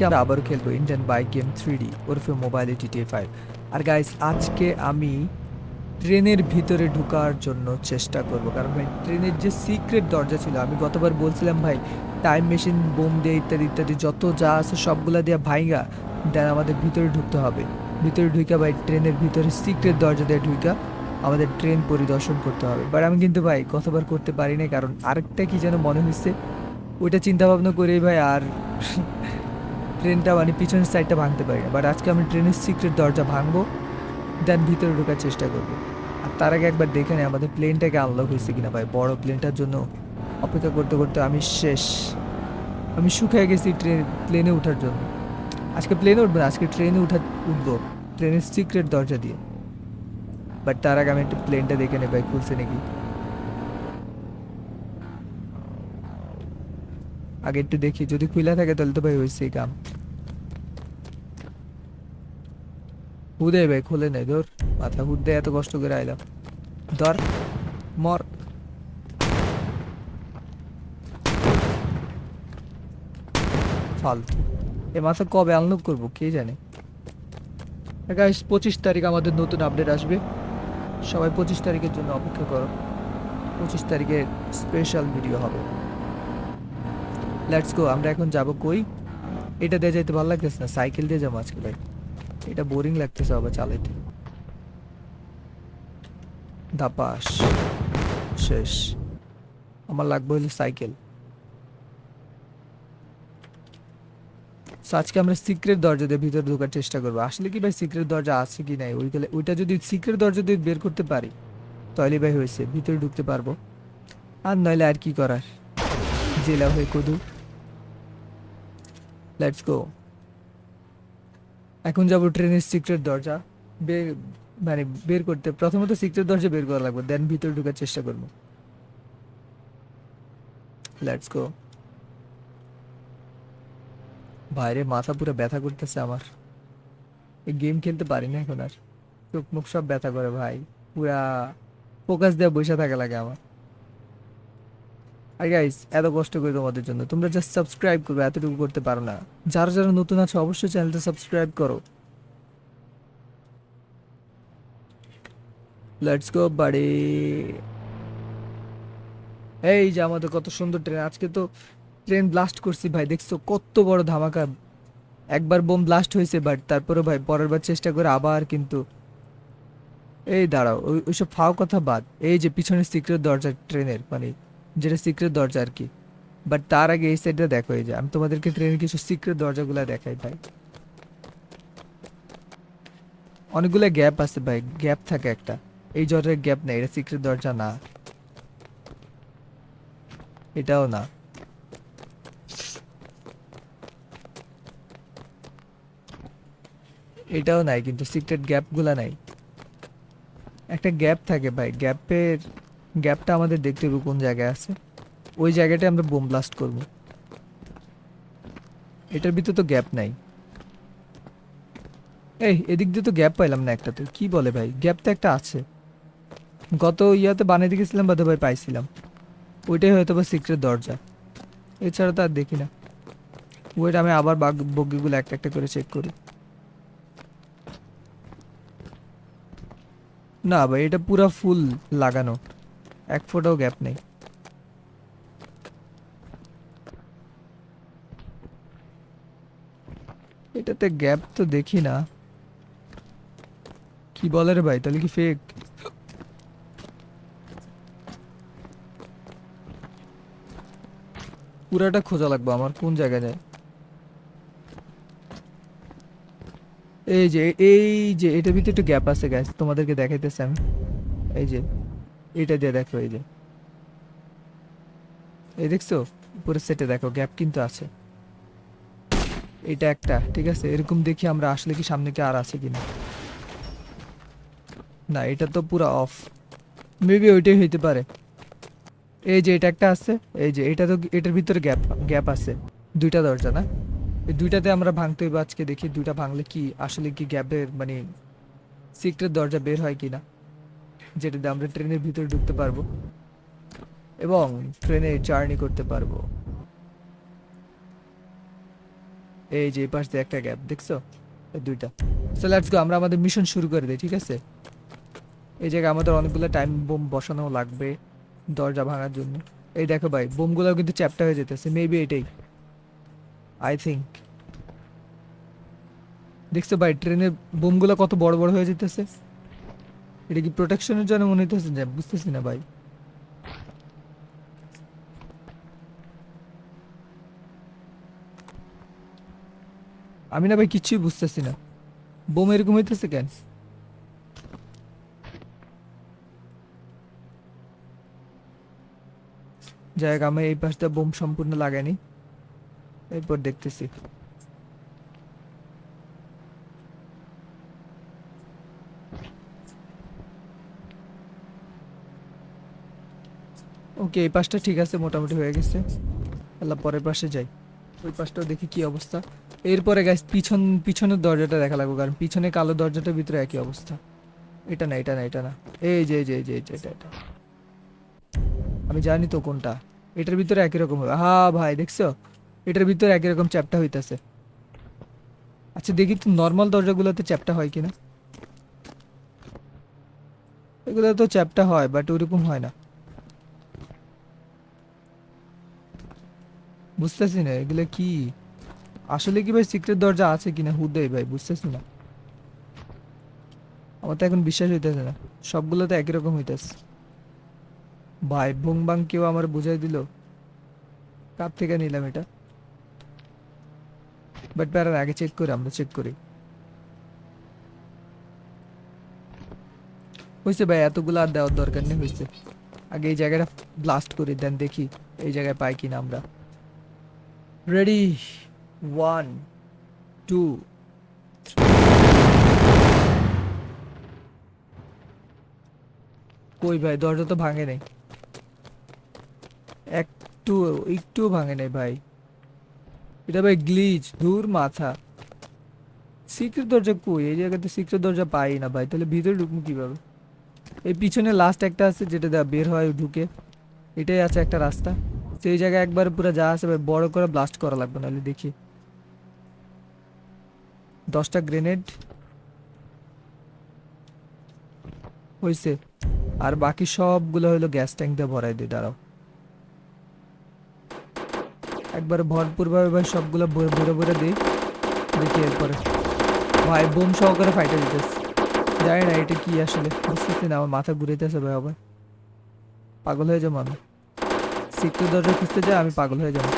আজকে আমরা আবারও খেলবো ইন্ডিয়ান বাইক গেম 3D ওরফে মোবাইল GTA 5। আর গাইস আজকে আমি ট্রেনের ভিতরে ঢোকার জন্য চেষ্টা করব, কারণ ভাই ট্রেনের যে সিক্রেট দরজা ছিল, আমি গতবার বলছিলাম ভাই টাইম মেশিন বোম দিয়ে ইত্যাদি ইত্যাদি যত যা আছে সবগুলা দিয়ে ভাইঙ্গা দেন আমাদের ভিতরে ঢুকতে হবে। ভিতরে ঢুকা ভাই ট্রেনের ভিতরে সিক্রেট দরজা দিয়ে ঢুকা আমাদের ট্রেন পরিদর্শন করতে হবে। বাট আমি কিন্তু ভাই গতবার করতে পারি না, কারণ আরেকটা কি যেন মনে হচ্ছে, ওইটা চিন্তা ভাবনা করেই ভাই আর ট্রেনটা মানে পিছনের সাইডটা ভাঙতে পারি না। বাট আজকে আমি ট্রেনের সিক্রেট দরজা ভাঙবো, দেন ভিতরে ঢোকার চেষ্টা করবো। আর তার আগে একবার দেখে নেই আমাদের প্লেনটাকে আনলক হয়েছে কিনা ভাই। বড় প্লেনটার জন্য অপেক্ষা করতে করতে আমি শেষ, আমি শুকিয়ে গেছি প্লেনে ওঠার জন্য। আজকে প্লেনে উঠবো না, আজকে ট্রেনে উঠবো ট্রেনের সিক্রেট দরজা দিয়ে। বাট তার আগে আমি একটু প্লেনটা দেখে নেই ভাই খুলছে নাকি। আগে একটু দেখি, যদি খুলে থাকে তাহলে তো ভাই হয়েছে কাম। হুদে ভাই খুলে নেই, ধর মাথা হুদে এত কষ্ট করে আইলাম, ধর মর। ফালতু এ মাথা কবে আনলক করবো কে জানে। গাইস 25 তারিখ আমাদের নতুন আপডেট আসবে, সবাই 25 তারিখের জন্য অপেক্ষা করো। 25 তারিখে স্পেশাল ভিডিও হবে। Let's go. আমরা এখন যাব কই? এটা দিয়ে যাইতে ভালো লাগতেছে না, সাইকেল দিয়ে যাবো আজকে ভাই। এটা বোরিং লাগতেছে আবার চালাইতে। ধাপাস শেষ। আমার লাগবে হলো সাইকেল। So, আজকে আমরা সিক্রেট দরজা দিয়ে ভিতরে ঢোকার চেষ্টা করবো। আসলে কি ভাই সিক্রেট দরজা আছে কি নাই, ওইটা যদি সিক্রেট দরজা দিয়ে বের করতে পারি তাহলে ভাই হয়েছে, ভিতরে ঢুকতে পারবো। আর নইলে আর কি করার, জেলা হয়ে কদু। Let's go. এখন যাবো ট্রেনের সিক্রেট দরজা বের, মানে বের করতে প্রথমত সিক্রেট দরজা বের করা লাগবে, দেন ভিতরে ঢোকার চেষ্টা করবো। Let's go. বাইরে মাথা পুরো ব্যথা করতেছে আমার, এই গেম খেলতে পারি না এখন আর। চোখ মুখ সব ব্যথা করে ভাই, পুরা ফোকাস দিয়ে বসে থাকা লাগে আমার। আর গাইস এত কষ্ট করি তোমাদের জন্য, তোমরা জাস্ট সাবস্ক্রাইব করবে, এতটুকু করতে পারো না। যারা যারা নতুন আছে অবশ্যই চ্যানেলটা সাবস্ক্রাইব করো। লেটস গো বাড়ি। এই যে আমাদের কত সুন্দর ট্রেন, আজকে তো ট্রেন ব্লাস্ট করছি ভাই, দেখছো কত বড় ধামাকা। একবার বোম ব্লাস্ট হয়েছে, বাট তারপরে ভাই পরের বার চেষ্টা করে আবার কিন্তু। এই দাঁড়াও, ওইসব ফাও কথা বাদ, এই যে পিছনের সিক্রেট দরজা ট্রেনের, মানে যেটা সিক্রেট দরজা আর কি। বাট তার আগে এই সাইডটা দেখো, এই যে আমি তোমাদেরকে ট্রেনের কিছু সিক্রেট দরজাগুলো দেখাই ভাই। অনেকগুলো গ্যাপ আছে ভাই, গ্যাপ থাকে একটা। এই দরজার গ্যাপ নেই, এটা সিক্রেট দরজা না, এটাও না। এটাও নাই, কিন্তু সিক্রেট গ্যাপগুলা নাই। একটা গ্যাপ থাকে ভাই, গ্যাপটা আমাদের দেখতে হবে কোন জায়গায় আছে। ওই জায়গাটায় আমরা বোম ব্লাস্ট করব। এটার ভিতরে তো গ্যাপ নাই। এই এদিক দিয়ে তো গ্যাপ পাইলাম না একটা, তো কি বলে ভাই, গ্যাপ তো একটা আছে। গত ইয়াতে বানিয়ে গেছিলাম বা ভাই পাইছিলাম, ওইটাই হয়তো বা সিক্রেট দরজা, এছাড়া তো আর দেখি না। ওইটা আমি আবার বগিগুলো একটা একটা করে চেক করি। না ভাই এটা পুরা ফুল লাগানো, এক ফোঁটাও গ্যাপ নেই। এটাতে গ্যাপ তো দেখি না, কি বলে রে ভাই, তাহলে কি ফেক? পুরাটা খোঁজা লাগবে আমার, কোন জায়গায় যায়। এই যে এটার ভিতরে একটু গ্যাপ আছে গ্যাস, তোমাদেরকে দেখাইতেছি আমি। এই যে এটা দিয়ে দেখো, এই যে এই দেখছো উপরে সেটে দেখো গ্যাপ কিন্তু আছে। এটা একটা ঠিক আছে, এরকম দেখি আমরা আসলে কি সামনে কি আর আছে কিনা। না এটা তো পুরো অফ, মেবি ওইটাই হইতে পারে। এই যে এটা একটা আছে, এই যে এটা তো এটার ভিতরে গ্যাপ গ্যাপ আছে। দুইটা দরজা না, এই দুইটাতে আমরা ভাঙতে হইব আজকে, দেখি দুইটা ভাঙলে কি আসলে কি গ্যাপের মানে সিক্রেট দরজা বের হয় কিনা, যেটাতে আমরা ট্রেনের ভিতরে ঢুকতে পারবো এবং ট্রেনে জার্নি করতে পারবো। এই যে এই পাশ দিয়ে একটা গ্যাপ দেখছো, এই দুইটা। সো লেটস গো, আমরা আমাদের মিশন শুরু করে দিই, ঠিক আছে? এই জায়গায় আমাদের অনেকগুলো টাইম বোম বসানো লাগবে দরজা ভাঙার জন্য। এই দেখো ভাই, বোমগুলো কিন্তু চ্যাপ্টা হয়ে যেতেছে, মেবি এটাই, আই থিঙ্ক। দেখছো ভাই, ট্রেনের বোমগুলো কত বড় বড় হয়ে যেতেছে। এটা কি প্রোটেকশনের জন্য মনে হইতেছে, যে বুঝতেছি না ভাই। আমি না ভাই কিচ্ছুই বুঝতেছি না, বোম এরকম হইতেছে কেন? যাই হোক, আমি এই পাশটা বোম সম্পূর্ণ লাগাইনি, এরপর দেখতেছি। ওকে, এই পাশটা ঠিক আছে, মোটামুটি হয়ে গেছে। আল্লাহ, পরের পাশে যাই, ওই পাশটাও দেখি কি অবস্থা। এরপরে গাইস পিছনের দরজাটা দেখা লাগবে, কারণ পিছনে কালো দরজাটার ভিতরে একই অবস্থা। এটা না, এটা না, এটা না, এই যে এই যে এই যে এই যে এটা। আমি জানি তো কোনটা, এটার ভিতরে একই রকম হবে। হ্যাঁ ভাই দেখছো, এটার ভিতরে একই রকম চ্যাপ্টা হইতাছে। আচ্ছা দেখি তো নর্মাল দরজাগুলোতে চ্যাপ্টা হয় কিনা। এগুলো তো চ্যাপ্টা হয়, বাট ওরকম হয় না। বুঝতেছি না এগুলো কি, আসলে কি ভাই সিক্রেট দরজা আছে কিনা হুদাই ভাই বুঝতেছি না। আমার তো এখন বিশ্বাস হইতেছে না, সবগুলো তো একই রকম হইতেছে। ভাই ভুং বাং কেউ আমার বুঝাই দিল, কার থেকে নিলাম এটা? বাট প্যারার আগে চেক করি, আমরা চেক করি। হয়েছে ভাই, এতগুলো আর দেওয়ার দরকার নেই, হয়েছে। আগে এই জায়গাটা ব্লাস্ট করি, দেন দেখি এই জায়গায় পাই কিনা আমরা। রেডি, 1 2। কই ভাই, দরজা তো ভাঙে নাই, একটু একটু ভাঙে নাই ভাই। এটা ভাই গ্লিচ, দূর মাথা। সিক্রেট দরজা কই? এই জায়গাতে সিক্রেট দরজা পাই না ভাই, তাহলে ভিতরে ঢুকবো কিভাবে? এই পিছনে লাস্ট একটা আছে যেটা দেওয়া বের হয় ঢুকে, এটাই আছে একটা রাস্তা। সেই জায়গায় একবার পুরো যা আছে ভাই বড় করে ব্লাস্ট করা লাগবে, নাহলে দেখি। 10টা গ্রেনেড হয়েছে, আর বাকি সবগুলো হলো গ্যাস ট্যাঙ্ক দিয়ে ভরাই দিই, দাঁড়াও। একবার ভরপুরভাবে ভাই সবগুলো ভরে ভরে দিই, দেখি এরপরে। ভাই বোম সহকারে ফাইটে দিতেছে, জানি না এটা কি আসলে, বুঝতেছি না, আমার মাথা ঘুরাইতেছে ভাই, আবার পাগল হয়ে যাবো আমি। সিক্রেট দরজা খুঁজতে যাই আমি পাগল হয়ে যাবো।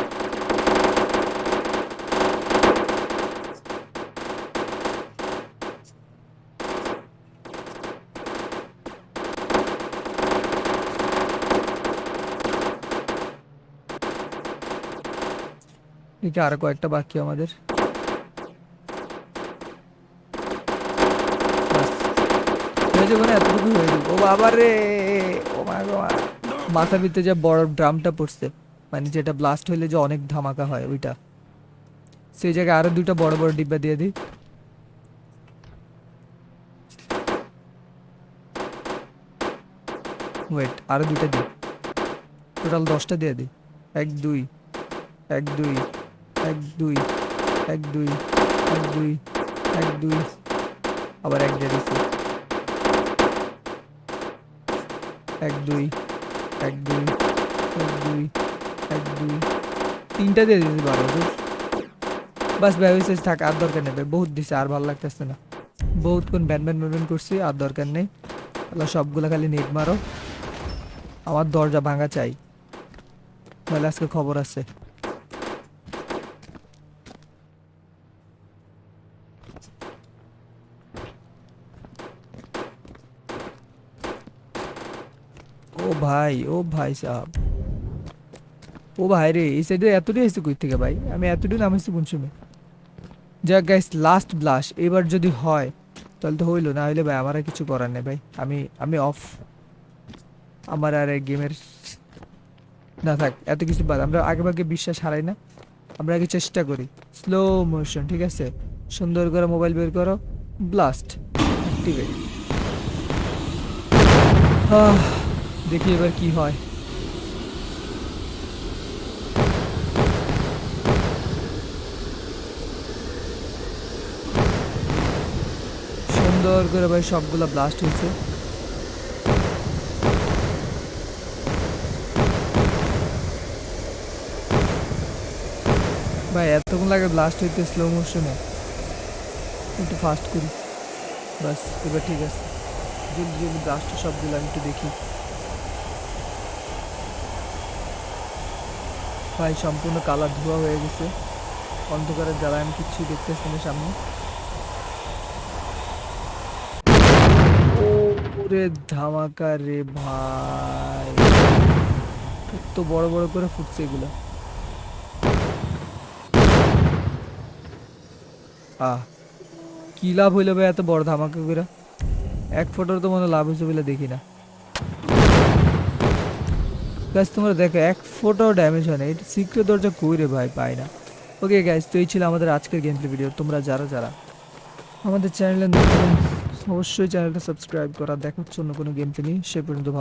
দেখি আরো কয়েকটা বাকি আমাদের, বাস হয়ে যাবো না, এতটুকু হয়ে যাবো। ও বাবা রে, ও মা গো মা। মাথার ভিতরে যে বড় ড্রামটা পড়ছে, মানে যেটা ব্লাস্ট হইলে যে অনেক ধামাকা হয় ওইটা, সেই জায়গায় আরো দুইটা বড় বড় ডিব্বা দিয়ে দিই। ওয়েট, আরো দুইটা দিই, টোটাল 10টা দিয়ে দিই। 1 2 1 2 1 2 1 2 1 2 1 2, আবার এক দিয়ে দিচ্ছি। 1 2 1 2 1 2 1 2, 3টা দিয়ে দিতে পারো। বাস ভাই হয়েছে, থাক, আর দরকার নেই ভাই, বহুত দিছে, আর ভালো লাগতেছে না। বহুত কোন ব্যানব্যান ব্যানব্যান করছি, আর দরকার নেই। তাহলে সবগুলা খালি নেট মারো, আমার দরজা ভাঙা চাই, তাহলে আজকে খবর আছে। ও ভাই, ও ভাই সাহেব, ও ভাই রে, এই সাইডে এতটাই হয়েছে কই থেকে ভাই, আমি এতটাই নামাইছি কোন সময়? যাক গাইস, লাস্ট ব্লাশ, এবার যদি হয় তাহলে তো হইলো, না হইলে ভাই আমার আর কিছু করার নেই ভাই, আমি আমি অফ। আমার আর এই গেমের না থাক, এত কিছু বাদ, আমরা আগে ভাগে বিশ্বাস হারাই না, আমরা আগে চেষ্টা করি। স্লো মোশন, ঠিক আছে, সুন্দর করে মোবাইল বের করো, ব্লাস্ট অ্যাক্টিভেট। দেখি এবার কি হয়। সুন্দর করে ভাই সবগুলা ব্লাস্ট হয়েছে। ভাই এতক্ষণ লাগে ব্লাস্ট হইতে স্লো মোশনে, একটু ফাস্ট করি। বাস এবার ঠিক আছে, জলদি জলদি ব্লাস্ট সবগুলো আমি একটু দেখি। ভাই সম্পূর্ণ কালার ধোয়া হয়ে গেছে, অন্ধকারের জ্বালায় আমি কিচ্ছু দেখতেছি না সামনে। ওরে ধামাকা রে ভাই, কত বড় বড় করে ফুটছে এগুলো। আহ কি লাভ হইলো ভাই এত বড় ধামাকা করে? এক ফোটার তো মনে হয় লাভ হয়েছে বলে দেখি না। গাইস তোমরা দেখো এক ফোটাও ড্যামেজ হয় না, এটা সিক্রেট দরজা কই রে ভাই, পাই না। ওকে গাইস, তো এই ছিল আমাদের আজকের গেম প্লে ভিডিও। তোমরা যারা যারা আমাদের চ্যানেলে নতুন, অবশ্যই চ্যানেলটা সাবস্ক্রাইব করা। দেখা হচ্ছে অন্য কোনো গেম প্লে নিয়ে, সে পর্যন্ত ভালো